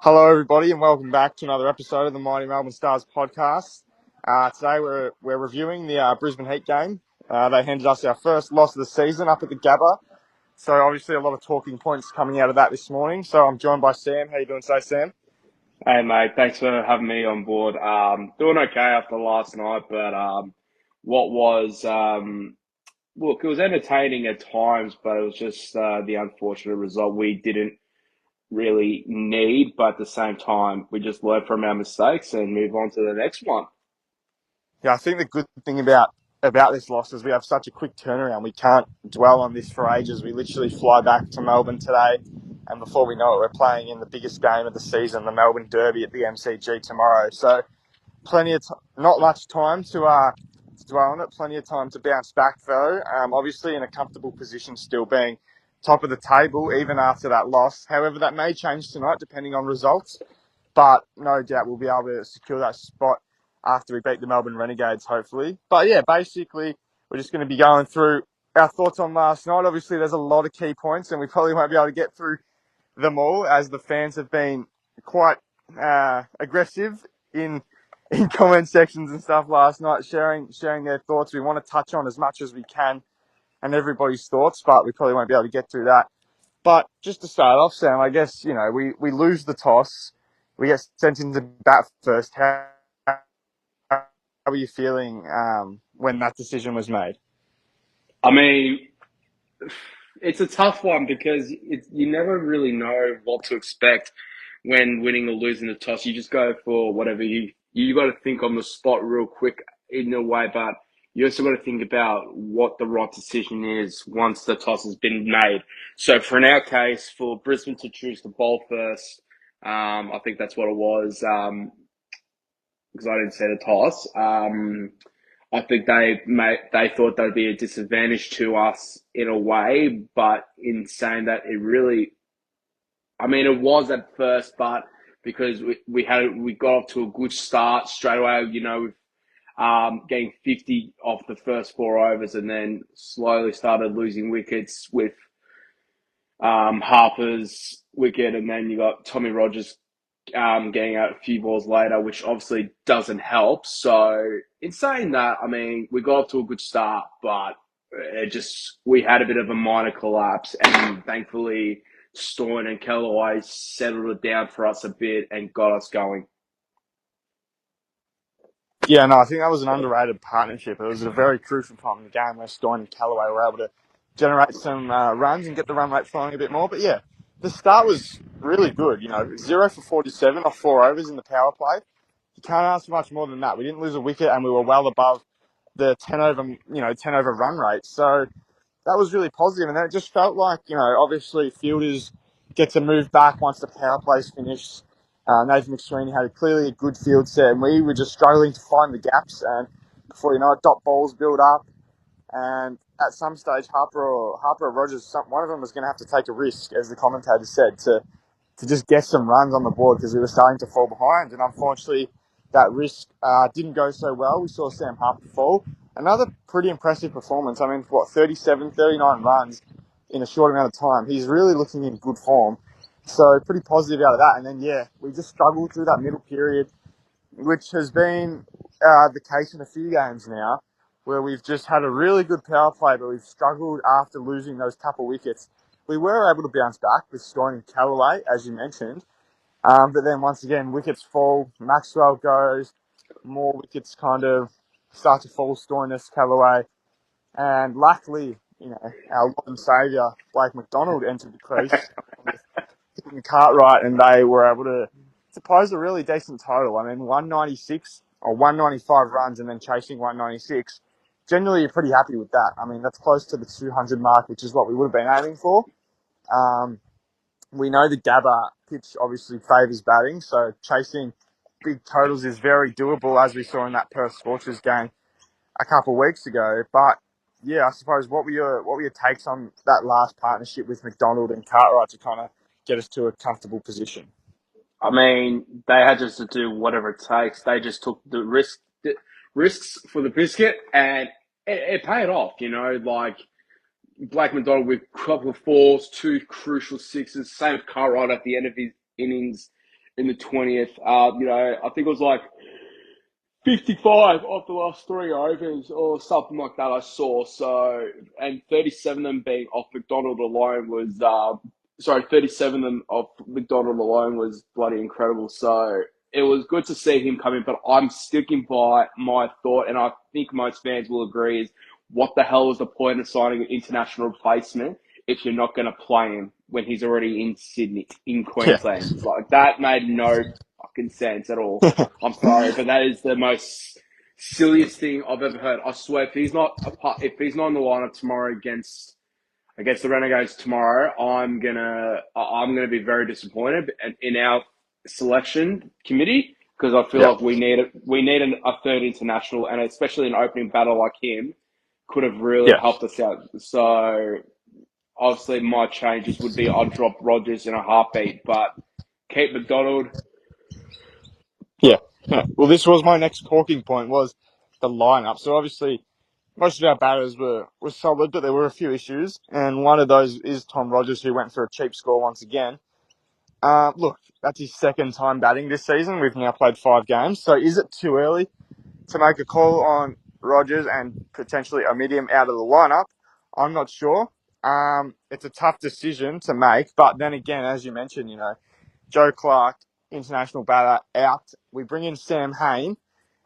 Hello, everybody, and welcome back to another episode of the Mighty Melbourne Stars podcast. Today we're reviewing the Brisbane Heat game. They handed us our first loss of the season up at the Gabba. So obviously a lot of talking points coming out of that this morning. So I'm joined by Sam. How you doing today, Sam? Hey mate, thanks for having me on board. Doing okay after last night, but what was look, it was entertaining at times, but it was just the unfortunate result we didn't really need. But at the same time, we just learn from our mistakes and move on to the next one. Yeah, I think the good thing about this loss is we have such a quick turnaround. We can't dwell on this for ages. We literally fly back to Melbourne today, and before we know it, we're playing in the biggest game of the season, the Melbourne Derby at the MCG tomorrow. So not much time to dwell on it. Plenty of time to bounce back though. Obviously in a comfortable position, still being top of the table even after that loss. However, that may change tonight depending on results. But no doubt we'll be able to secure that spot after we beat the Melbourne Renegades, hopefully. But yeah, basically we're just going to be going through our thoughts on last night. Obviously, there's a lot of key points, and we probably won't be able to get through them all, as the fans have been quite aggressive in comment sections and stuff last night, sharing their thoughts. We want to touch on as much as we can and everybody's thoughts, but we probably won't be able to get through that. But just to start off, Sam, I guess we lose the toss, we get sent into bat first. How were you feeling when that decision was made? I mean, it's a tough one because you never really know what to expect when winning or losing the toss. You just go for whatever you got to think on the spot real quick in a way, but you also got to think about what the right decision is once the toss has been made. So for in our case, for Brisbane to choose to bowl first, I think that's what it was. Because I didn't set a toss. I think they thought that'd be a disadvantage to us in a way, but in saying that, it was at first, but because we got off to a good start straight away, getting 50 off the first four overs, and then slowly started losing wickets with Harper's wicket, and then you got Tommy Rogers getting out a few balls later, which obviously doesn't help. So in saying that, we got off to a good start, but we had a bit of a minor collapse, and thankfully Stoin and Kellaway settled it down for us a bit and got us going. Yeah, no, I think that was an underrated partnership. It was a very crucial time in the game where Stein and Callaway were able to generate some runs and get the run rate flowing a bit more. But yeah, the start was really good. 0 for 47 off 4 overs in the power play. You can't ask for much more than that. We didn't lose a wicket, and we were well above the 10 over run rate. So that was really positive. And then it just felt like, obviously fielders get to move back once the power play's finished. Nathan McSweeney had clearly a good field set, and we were just struggling to find the gaps. And before you know it, dot balls build up. And at some stage, Harper or Rogers, one of them was going to have to take a risk, as the commentator said, to just get some runs on the board because we were starting to fall behind. And unfortunately, that risk didn't go so well. We saw Sam Harper fall. Another pretty impressive performance. 37, 39 runs in a short amount of time. He's really looking in good form. So pretty positive out of that. And then, yeah, we just struggled through that middle period, which has been the case in a few games now, where we've just had a really good power play, but we've struggled after losing those couple wickets. We were able to bounce back with Stoin and Callaway, as you mentioned. But then once again, wickets fall, Maxwell goes, more wickets kind of start to fall, Stoinis, Callaway. And luckily, our Lord and Saviour, Blake McDonald, entered the crease with hitting Cartwright, and they were able to pose a really decent total. 196 or 195 runs and then chasing 196. Generally, you're pretty happy with that. That's close to the 200 mark, which is what we would have been aiming for. We know the Gabba pitch obviously favours batting, so chasing big totals is very doable, as we saw in that Perth Scorchers game a couple of weeks ago. But yeah, I suppose what were your takes on that last partnership with McDonald and Cartwright to kind of get us to a comfortable position? They had just to do whatever it takes. They just took the risks for the biscuit, and it paid off. Like Black McDonald with a couple of fours, two crucial sixes. Same with Cartwright at the end of his innings. in the 20th. I think it was like 55 off the last three overs or something like that I saw. So, and 37 of them being off McDonald alone was, 37 of them off McDonald alone was bloody incredible. So it was good to see him come in, but I'm sticking by my thought, and I think most fans will agree, is what the hell is the point of signing an international replacement if you're not going to play him when he's already in Sydney, in Yeah. Queensland? Like, that made no fucking sense at all. I'm sorry, but that is the most silliest thing I've ever heard. I swear, if he's not in the lineup tomorrow against the Renegades tomorrow, I'm gonna be very disappointed in our selection committee, because I feel Yeah. like we need a third international, and especially an opening batter like him could have really Yeah. helped us out. So obviously, my changes would be I'd drop Rogers in a heartbeat, but keep McDonald. Yeah. Yeah. Well, this was my next talking point, was the lineup. So obviously, most of our batters were solid, but there were a few issues, and one of those is Tom Rogers, who went for a cheap score once again. Look, that's his second time batting this season. We've now played 5 games, so is it too early to make a call on Rogers and potentially omit him out of the lineup? I'm not sure. It's a tough decision to make, but then again, as you mentioned, Joe Clark, international batter, out. We bring in Sam Hain,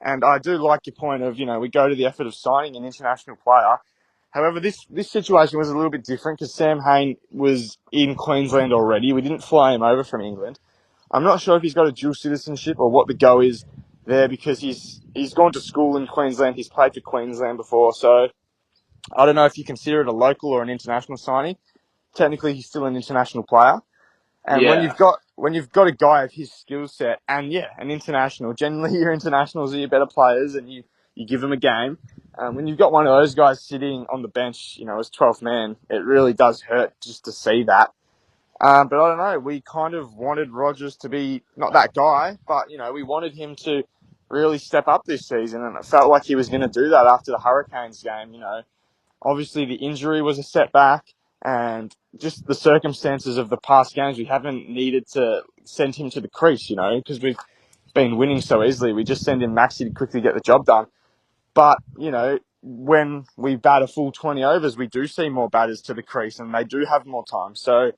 and I do like your point of, we go to the effort of signing an international player. However, this situation was a little bit different because Sam Hain was in Queensland already. We didn't fly him over from England. I'm not sure if he's got a dual citizenship or what the go is there, because he's gone to school in Queensland. He's played for Queensland before, so I don't know if you consider it a local or an international signing. Technically, he's still an international player. And Yeah, when you've got a guy of his skill set, and yeah, an international, generally your internationals are your better players, and you give them a game. When you've got one of those guys sitting on the bench, as 12th man, it really does hurt just to see that. But I don't know. We kind of wanted Rogers to be not that guy, but we wanted him to really step up this season, and it felt like he was going to do that after the Hurricanes game. Obviously the injury was a setback, and just the circumstances of the past games, we haven't needed to send him to the crease, because we've been winning so easily. We just send in Maxi to quickly get the job done. But, when we bat a full 20 overs, we do see more batters to the crease, and they do have more time. So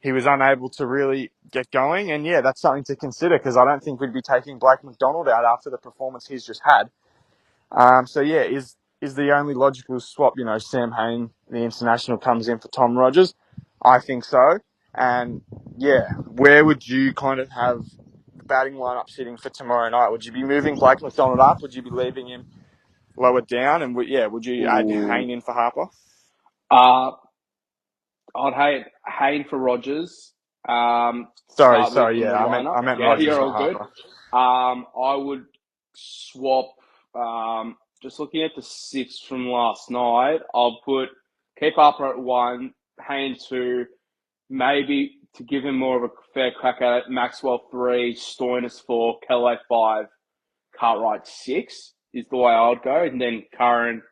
he was unable to really get going. And yeah, that's something to consider, because I don't think we'd be taking Blake McDonald out after the performance he's just had. So yeah, is the only logical swap, Sam Hain, the international, comes in for Tom Rogers? I think so. And yeah, where would you kind of have the batting lineup sitting for tomorrow night? Would you be moving Blake McDonald up? Would you be leaving him lower down? And would you add ooh, Hain in for Harper? uh, I'd hate Hayne for Rogers. To Sorry, start with sorry. in the Yeah, lineup. I meant Yeah, Rogers, you're not all good. Harper. I would swap. Just looking at the six from last night, I'll keep Harper at one, Hayne two, maybe to give him more of a fair crack at it. Maxwell three, Stoinis four, Kelly five, Cartwright six is the way I would go, and then Curran.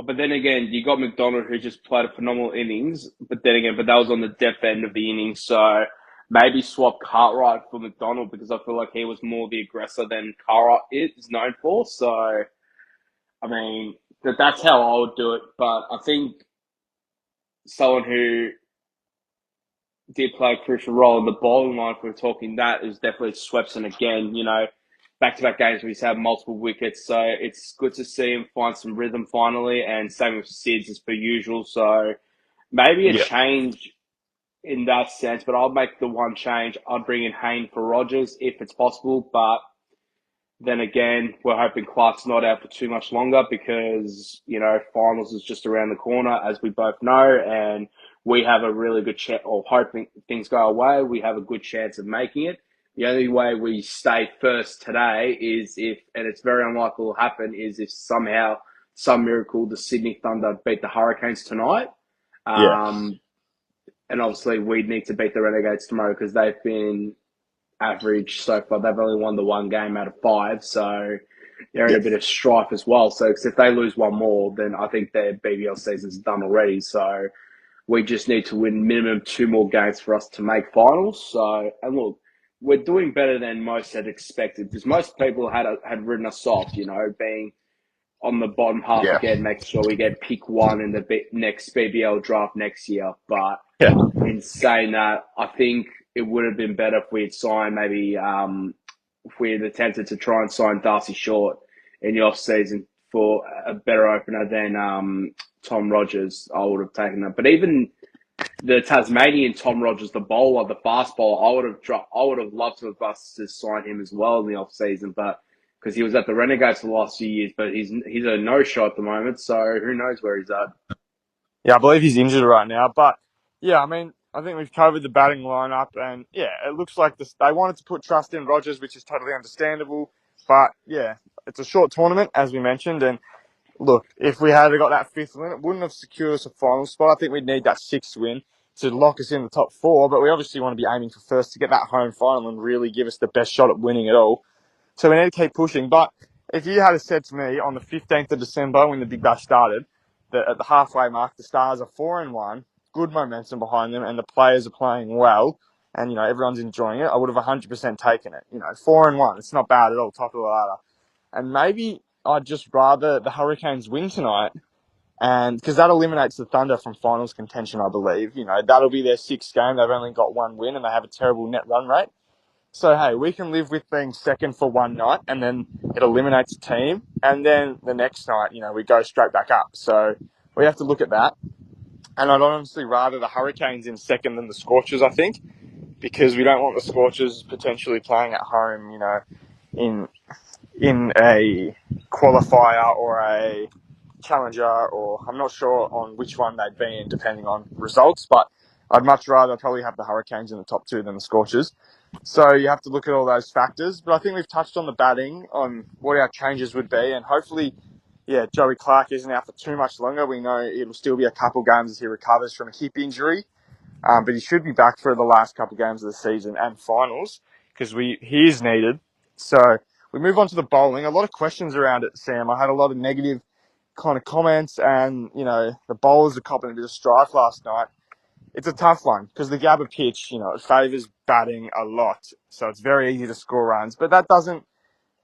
But then again, you got McDonald, who just played a phenomenal innings. But that was on the depth end of the innings. So maybe swap Cartwright for McDonald, because I feel like he was more the aggressor than Cartwright is known for. So, I mean, that's how I would do it. But I think someone who did play a crucial role in the bowling line, if we're talking that, is definitely Swepson again. Back-to-back games where he's had multiple wickets, so it's good to see him find some rhythm finally, and same with Sids as per usual. So maybe a Yeah, change in that sense, but I'll make the one change. I'd bring in Hayne for Rogers if it's possible, but then again, we're hoping Clark's not out for too much longer, because, finals is just around the corner, as we both know, and we have a really good chance, or hoping things go away, we have a good chance of making it. The only way we stay first today is if, and it's very unlikely will happen, is if somehow, some miracle, the Sydney Thunder beat the Hurricanes tonight. yeah, Um, and obviously we'd need to beat the Renegades tomorrow, because they've been average so far. They've only won the one game out of five, so they're in yeah, a bit of strife as well. So, 'cause if they lose one more, then I think their BBL season's done already. So we just need to win minimum two more games for us to make finals. So, and look, we're doing better than most had expected because most people had written us off, being on the bottom half Yeah. again, making sure we get pick one in the next BBL draft next year. But Yeah. in saying that, I think it would have been better if we had signed maybe if we had attempted to try and sign Darcy Short in the off season for a better opener than Tom Rogers. I would have taken that. But even the Tasmanian Tom Rogers, the bowler, the fast bowler, I would have loved to have us to sign him as well in the off season, but because he was at the Renegades for the last few years, but he's a no show at the moment, so who knows where he's at. Yeah, I believe he's injured right now. But yeah, I mean, I think we've covered the batting lineup, and yeah, it looks like they wanted to put trust in Rogers, which is totally understandable. But yeah, it's a short tournament, as we mentioned, and look, if we had got that fifth win, it wouldn't have secured us a final spot. I think we'd need that sixth win to lock us in the top four, but we obviously want to be aiming for first to get that home final and really give us the best shot at winning it all. So we need to keep pushing. But if you had said to me on the 15th of December when the Big Bash started, that at the halfway mark, the Stars are 4-1, good momentum behind them, and the players are playing well, and, everyone's enjoying it, I would have 100% taken it. 4-1, it's not bad at all, top of the ladder. And maybe I'd just rather the Hurricanes win tonight, and because that eliminates the Thunder from finals contention, I believe. That'll be their sixth game. They've only got one win, and they have a terrible net run rate. So, hey, we can live with being second for one night, and then it eliminates a team, and then the next night, we go straight back up. So we have to look at that. And I'd honestly rather the Hurricanes in second than the Scorchers, I think, because we don't want the Scorchers potentially playing at home, in in a qualifier or a challenger, or I'm not sure on which one they'd be in depending on results, but I'd much rather probably have the Hurricanes in the top two than the Scorchers. So you have to look at all those factors. But I think we've touched on the batting, on what our changes would be, and hopefully, yeah, Joey Clark isn't out for too much longer. We know it'll still be a couple games as he recovers from a hip injury, but he should be back for the last couple games of the season and finals because he is needed. So we move on to the bowling. A lot of questions around it, Sam. I had a lot of negative kind of comments, and the bowlers are copping a bit of strife last night. It's a tough one because the Gabba pitch, it favours batting a lot, so it's very easy to score runs. But that doesn't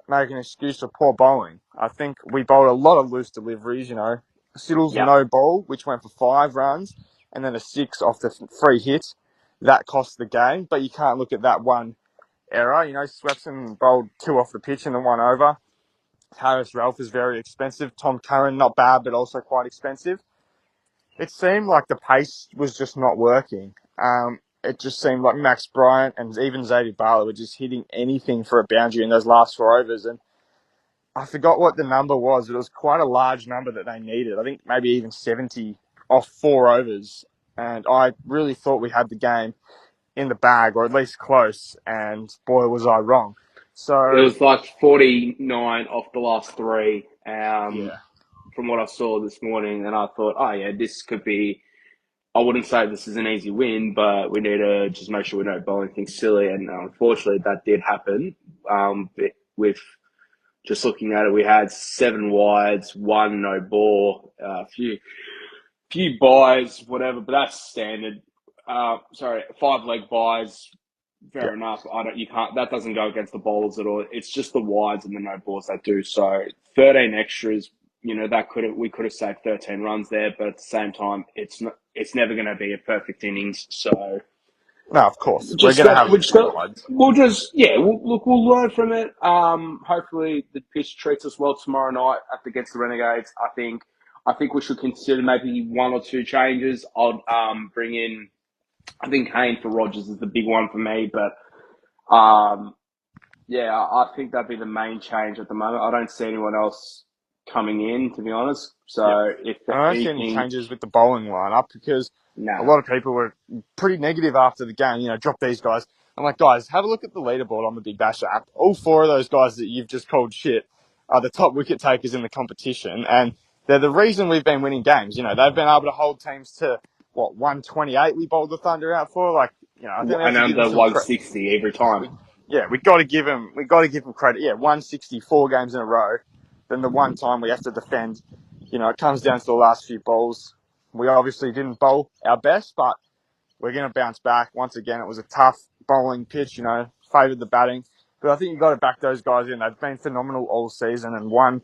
make an excuse for poor bowling. I think we bowled a lot of loose deliveries. Siddle's a Yeah. no ball, which went for 5 runs, and then a 6 off the free hit. That cost the game, but you can't look at that one error. Swepson bowled 2 off the pitch and then 1 over. Harris Ralph is very expensive. Tom Curran, not bad, but also quite expensive. It seemed like the pace was just not working. It just seemed like Max Bryant and even Zadie Barlow were just hitting anything for a boundary in those last 4 overs. And I forgot what the number was, but it was quite a large number that they needed. I think maybe even 70 off 4 overs. And I really thought we had the game in the bag, or at least close. And boy, was I wrong. It So, was like 49 off the last three, yeah. from what I saw this morning, and I thought, oh yeah, this could be. I wouldn't say this is an easy win, but we need to just make sure we don't bowl anything silly. And unfortunately, that did happen. With just looking at it, we had 7 wides, 1 no ball, a few buys, whatever, but that's standard. Sorry, 5 leg buys. Yeah. Fair enough. You can't. That doesn't go against the bowlers at all. It's just the wides and the no balls that do. So 13 extras. We could have saved 13 runs there, but at the same time, it's not. It's never going to be a perfect innings. So No, of course. We're going to have we a just few got. wides. We'll just we'll learn from it. Hopefully the pitch treats us well tomorrow night against the Renegades. I think we should consider maybe 1 or 2 changes. I'll bring in. I think Kane for Rogers is the big one for me, but yeah, I think that'd be the main change at the moment. I don't see anyone else coming in, to be honest. Yeah. So if And I don't see any anything, changes with the bowling lineup because a nah. lot of people were pretty negative after the game. Drop these guys. I'm like, guys, have a look at the leaderboard on the Big Bash app. All 4 of those guys that you've just called shit are the top wicket takers in the competition, and they're the reason we've been winning games. They've been able to hold teams to 128 we bowled the Thunder out for. I think we have And to give them under some credit. 160 every time. We got to give him credit. Yeah, 164 games in a row. Then the one time we have to defend, it comes down to the last few balls. We obviously didn't bowl our best, but we're going to bounce back. Once again, it was a tough bowling pitch, favoured the batting. But I think you've got to back those guys in. They've been phenomenal all season, and one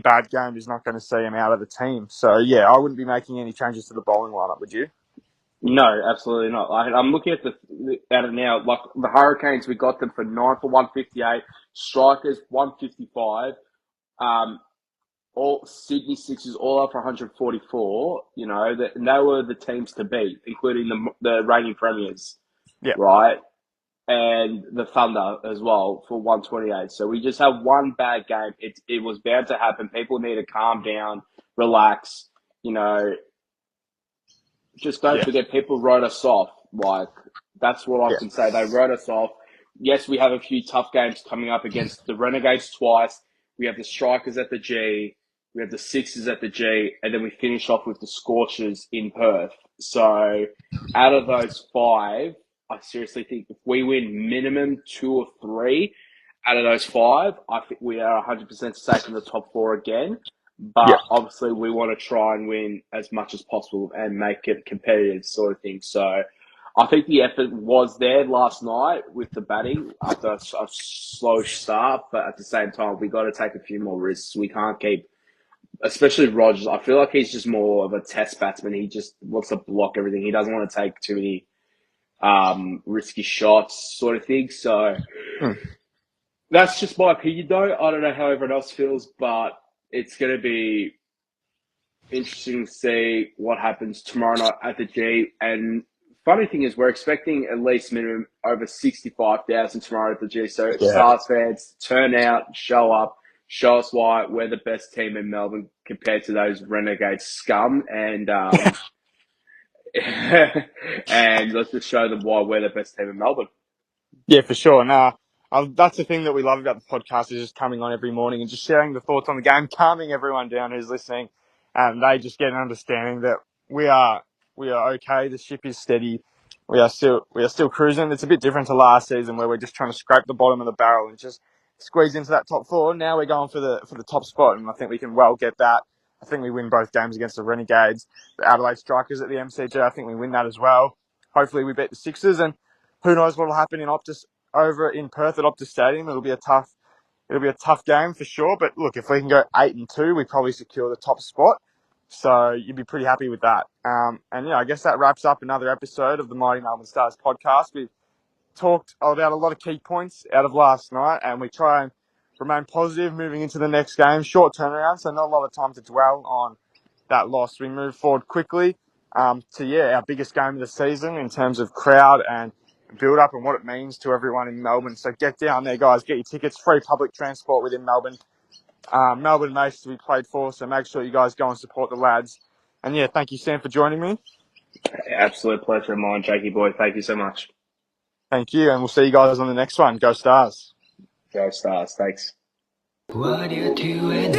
bad game is not going to see them out of the team. So, yeah, I wouldn't be making any changes to the bowling lineup, would you? No, absolutely not. I'm looking at at it now. Like the Hurricanes, we got them for 9 for 158. Strikers 155. All Sydney Sixers all up for 144. You know, and they were the teams to beat, including the reigning premiers, Yeah, right? And the Thunder as well for 128. So we just have one bad game. It was bound to happen. People need to calm down, relax. You know, just don't yeah, forget people wrote us off. Like, that's what I yeah, can say. They wrote us off. Yes, we have a few tough games coming up against the Renegades twice. We have the Strikers at the G. We have the Sixers at the G. And then we finish off with the Scorchers in Perth. So out of those five, I seriously think if we win minimum 2 or 3 out of those 5, I think we are 100% safe in the top 4 again. yeah, But obviously, we want to try and win as much as possible and make it competitive, sort of thing. So, I think the effort was there last night with the batting after a slow start. But at the same time, we got to take a few more risks. We can't keep, especially Rogers. I feel like he's just more of a test batsman. He just wants to block everything. He doesn't want to take too many risky shots, sort of thing. So. mm, That's just my opinion, though. I don't know how everyone else feels, but it's going to be interesting to see what happens tomorrow night at the G. And funny thing is, we're expecting at least minimum over 65,000 tomorrow at the G. So yeah, Stars fans, turn out, show up, show us why we're the best team in Melbourne compared to those renegade scum, and and let's just show them why we're the best team in Melbourne. yeah, for sure. Nah, that's the thing that we love about the podcast is just coming on every morning and just sharing the thoughts on the game, calming everyone down who's listening, and they just get an understanding that we are okay. The ship is steady. We are still cruising. It's a bit different to last season where we're just trying to scrape the bottom of the barrel and just squeeze into that top 4. Now we're going for the top spot, and I think we can well get that. I think we win both games against the Renegades, the Adelaide Strikers at the MCG. I think we win that as well. Hopefully we beat the Sixers, and who knows what will happen in Optus over in Perth at Optus Stadium. It'll be a tough game for sure. But look, if we can go 8-2, we probably secure the top spot. So you'd be pretty happy with that. And yeah, I guess that wraps up another episode of the Mighty Melbourne Stars podcast. We've talked about a lot of key points out of last night, and we try and remain positive moving into the next game. Short turnaround, so not a lot of time to dwell on that loss. We move forward quickly to our biggest game of the season in terms of crowd and build up and what it means to everyone in Melbourne. So get down there, guys. Get your tickets. Free public transport within Melbourne. Melbourne makes to be played for, so make sure you guys go and support the lads. And yeah, thank you, Sam, for joining me. Absolute pleasure of mine, Jakey boy. Thank you so much. Thank you, and we'll see you guys on the next one. Go Stars. Go Stars. Thanks. What you doing?